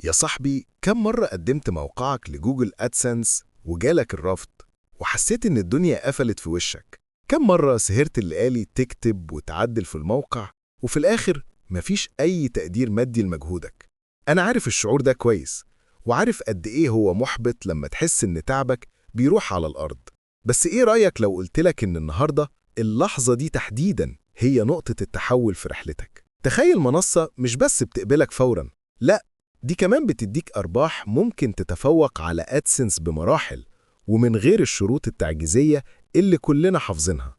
يا صاحبي، كم مرة قدمت موقعك لجوجل أدسنس وجالك الرفض وحسيت إن الدنيا قفلت في وشك؟ كم مرة سهرت الليالي تكتب وتعدل في الموقع وفي الآخر مفيش أي تقدير مادي لمجهودك؟ أنا عارف الشعور ده كويس، وعارف قد إيه هو محبط لما تحس إن تعبك بيروح على الأرض. بس إيه رأيك لو قلتلك إن النهاردة اللحظة دي تحديداً هي نقطة التحول في رحلتك؟ تخيل منصة مش بس بتقبلك فوراً، لأ، دي كمان بتديك أرباح ممكن تتفوق على أدسنس بمراحل ومن غير الشروط التعجيزية اللي كلنا حافظينها.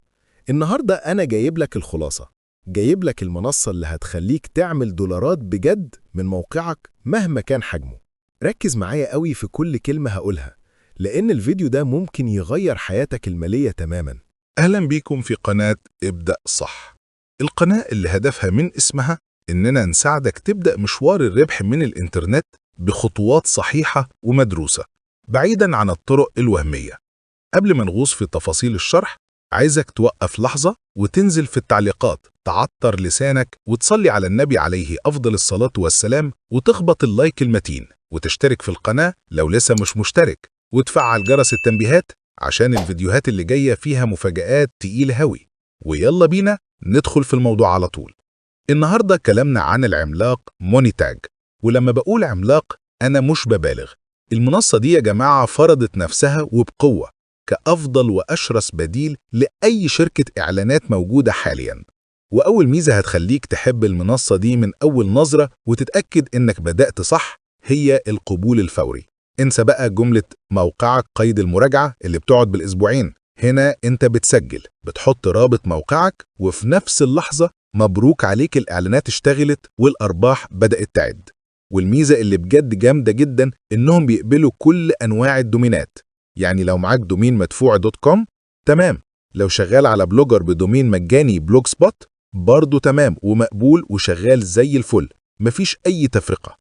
النهاردة أنا جايب لك الخلاصة، جايب لك المنصة اللي هتخليك تعمل دولارات بجد من موقعك مهما كان حجمه. ركز معايا قوي في كل كلمة هقولها، لأن الفيديو ده ممكن يغير حياتك المالية تماما. أهلا بيكم في قناة ابدأ صح، القناة اللي هدفها من اسمها إننا نساعدك تبدأ مشوار الربح من الإنترنت بخطوات صحيحة ومدروسة بعيداً عن الطرق الوهمية. قبل ما نغوص في تفاصيل الشرح، عايزك توقف لحظة وتنزل في التعليقات تعطر لسانك وتصلي على النبي عليه أفضل الصلاة والسلام، وتخبط اللايك المتين وتشترك في القناة لو لسه مش مشترك، وتفعل جرس التنبيهات عشان الفيديوهات اللي جاية فيها مفاجآت تقيلة هوي. ويلا بينا ندخل في الموضوع على طول. النهاردة كلامنا عن العملاق مونيتاج، ولما بقول عملاق أنا مش ببالغ. المنصة دي يا جماعة فرضت نفسها وبقوة كأفضل وأشرس بديل لأي شركة إعلانات موجودة حالياً. وأول ميزة هتخليك تحب المنصة دي من أول نظرة وتتأكد إنك بدأت صح هي القبول الفوري. انسى بقى جملة موقعك قيد المراجعة اللي بتقعد بالأسبوعين. هنا انت بتسجل، بتحط رابط موقعك، وفي نفس اللحظة مبروك عليك، الإعلانات اشتغلت والأرباح بدأت تعد. والميزة اللي بجد جامدة جدا إنهم بيقبلوا كل أنواع الدومينات. يعني لو معاك دومين مدفوع دوت كوم تمام، لو شغال على بلوجر بدومين مجاني بلوج سبوت برضه تمام ومقبول وشغال زي الفل، مفيش أي تفرقة.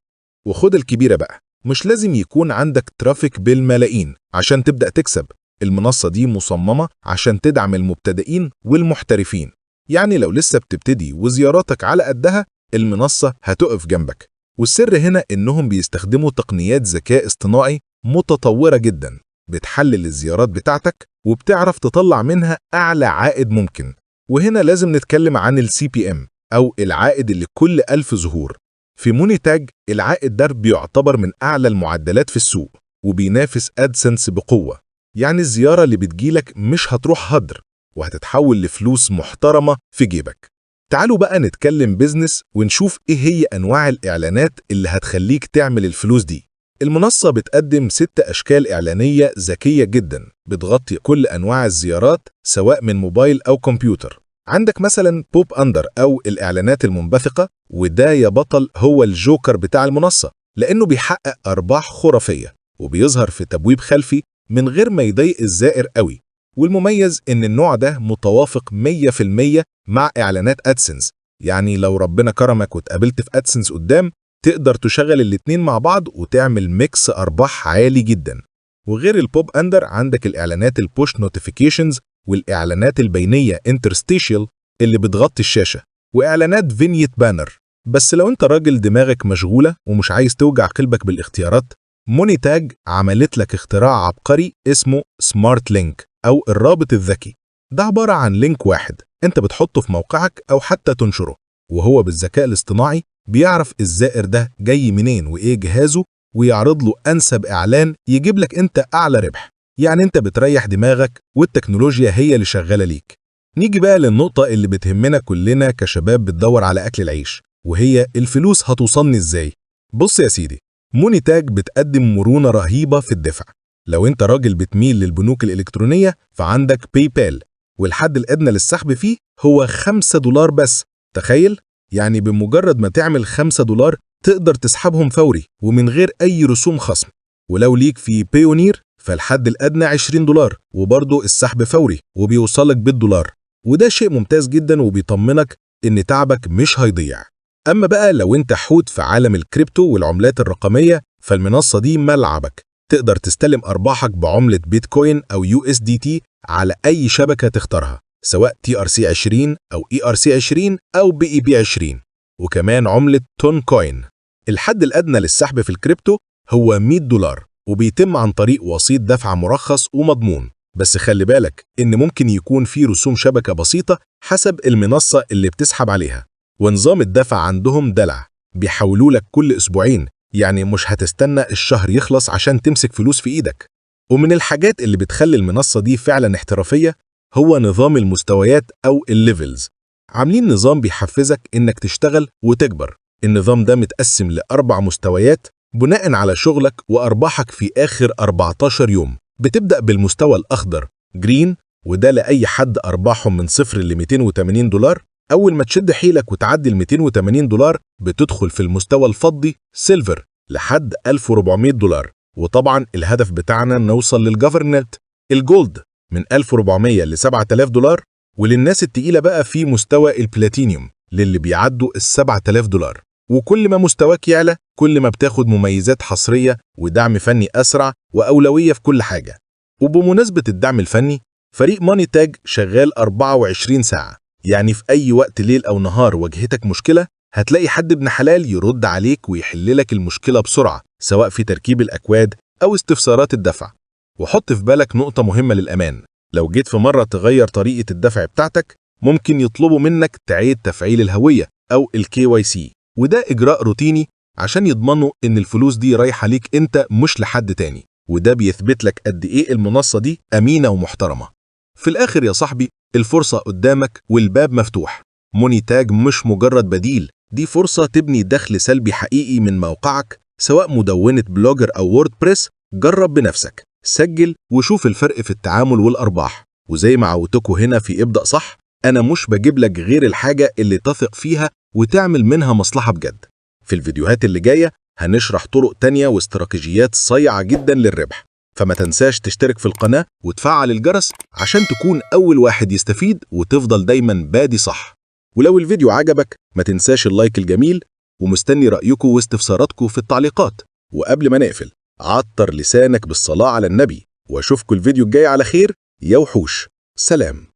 وخد الكبيرة بقى، مش لازم يكون عندك ترافيك بالملايين عشان تبدأ تكسب. المنصة دي مصممة عشان تدعم المبتدئين والمحترفين. يعني لو لسه بتبتدي وزياراتك على قدها، المنصة هتقف جنبك. والسر هنا إنهم بيستخدموا تقنيات ذكاء اصطناعي متطورة جدا، بتحلل الزيارات بتاعتك وبتعرف تطلع منها أعلى عائد ممكن. وهنا لازم نتكلم عن CPM أو العائد اللي كل 1000 ظهور. في مونيتاج العائد ده بيعتبر من أعلى المعدلات في السوق، وبينافس أدسنس بقوة. يعني الزيارة اللي بتجيلك مش هتروح هدر، وهتتحول لفلوس محترمة في جيبك. تعالوا بقى نتكلم بيزنس ونشوف إيه هي أنواع الإعلانات اللي هتخليك تعمل الفلوس دي. المنصة بتقدم 6 أشكال إعلانية ذكية جدا بتغطي كل أنواع الزيارات سواء من موبايل أو كمبيوتر. عندك مثلا بوب أندر أو الإعلانات المنبثقة، وده يا بطل هو الجوكر بتاع المنصة، لأنه بيحقق أرباح خرافية وبيظهر في تبويب خلفي من غير ما يضايق الزائر قوي. والمميز إن النوع ده متوافق 100% مع إعلانات أدسنس. يعني لو ربنا كرمك واتقابلت في أدسنس قدام، تقدر تشغل الاتنين مع بعض وتعمل ميكس أرباح عالي جدا. وغير البوب أندر عندك الإعلانات البوش نوتيفيكيشنز والإعلانات البينية انترستيشيال اللي بتغطي الشاشة، وإعلانات فينيت بانر. بس لو انت راجل دماغك مشغولة ومش عايز توجع قلبك بالاختيارات، مونيتاج عملت لك اختراع عبقري اسمه سمارت لينك أو الرابط الذكي. ده عبارة عن لينك واحد انت بتحطه في موقعك أو حتى تنشره، وهو بالذكاء الاصطناعي بيعرف الزائر ده جاي منين وإيه جهازه، ويعرض له أنسب إعلان يجيب لك انت أعلى ربح. يعني انت بتريح دماغك والتكنولوجيا هي اللي شغالة ليك. نيجي بقى للنقطة اللي بتهمنا كلنا كشباب بتدور على أكل العيش، وهي الفلوس هتوصلني ازاي؟ بص يا سيدي، مونيتاج بتقدم مرونة رهيبة في الدفع. لو انت راجل بتميل للبنوك الإلكترونية فعندك باي بال، والحد الأدنى للسحب فيه هو $5 بس. تخيل، يعني بمجرد ما تعمل $5 تقدر تسحبهم فوري ومن غير أي رسوم خصم. ولو ليك في بايونير فالحد الأدنى $20 وبرضه السحب فوري وبيوصلك بالدولار. وده شيء ممتاز جدا وبيطمنك إن تعبك مش هيضيع. أما بقى لو انت حوت في عالم الكريبتو والعملات الرقمية، فالمنصة دي ملعبك. تقدر تستلم أرباحك بعملة بيتكوين أو USDT على أي شبكة تختارها، سواء TRC20 أو ERC20 أو BEP20، وكمان عملة تون كوين. الحد الأدنى للسحب في الكريبتو هو $100، وبيتم عن طريق وسيط دفع مرخص ومضمون. بس خلي بالك إن ممكن يكون في رسوم شبكة بسيطة حسب المنصة اللي بتسحب عليها. ونظام الدفع عندهم دلع، بيحولوا لك كل أسبوعين، يعني مش هتستنى الشهر يخلص عشان تمسك فلوس في إيدك. ومن الحاجات اللي بتخلي المنصة دي فعلا احترافية هو نظام المستويات أو الليفلز. عاملين نظام بيحفزك إنك تشتغل وتكبر. النظام ده متقسم ل4 مستويات بناء على شغلك وأرباحك في آخر 14 يوم. بتبدأ بالمستوى الأخضر جرين، وده لأي حد أرباحهم من 0 ل $280. أول ما تشد حيلك وتعدي ال $280 بتدخل في المستوى الفضي سيلفر لحد $1400. وطبعا الهدف بتاعنا نوصل للجفرنت الجولد من $1400 ل $7000. وللناس التقيلة بقى في مستوى البلاتينيوم للي بيعدوا $7000. وكل ما مستواك يعلى كل ما بتاخد مميزات حصرية ودعم فني أسرع وأولوية في كل حاجة. وبمناسبة الدعم الفني، فريق ماني تاج شغال 24 ساعة، يعني في أي وقت ليل أو نهار واجهتك مشكلة هتلاقي حد ابن حلال يرد عليك ويحل لك المشكلة بسرعة، سواء في تركيب الأكواد أو استفسارات الدفع. وحط في بالك نقطة مهمة للأمان، لو جيت في مرة تغير طريقة الدفع بتاعتك ممكن يطلبوا منك تعيد تفعيل الهوية أو KYC، وده إجراء روتيني عشان يضمنوا إن الفلوس دي رايحة ليك أنت مش لحد تاني، وده بيثبت لك قد إيه المنصة دي أمينة ومحترمة. في الآخر يا صاحبي، الفرصة قدامك والباب مفتوح. موني تاج مش مجرد بديل، دي فرصة تبني دخل سلبي حقيقي من موقعك، سواء مدونة بلوجر أو ووردبريس. جرب بنفسك، سجل وشوف الفرق في التعامل والأرباح. وزي ما عودتكوا هنا في ابدأ صح، أنا مش بجيب لك غير الحاجة اللي تثق فيها وتعمل منها مصلحة بجد. في الفيديوهات اللي جاية هنشرح طرق تانية واستراتيجيات صايعة جدا للربح، فما تنساش تشترك في القناة وتفعل الجرس عشان تكون أول واحد يستفيد وتفضل دايما بادي صح. ولو الفيديو عجبك ما تنساش اللايك الجميل، ومستني رأيكم واستفساراتكم في التعليقات. وقبل ما نقفل، عطر لسانك بالصلاة على النبي، واشوفكم الفيديو الجاي على خير يا وحوش. سلام.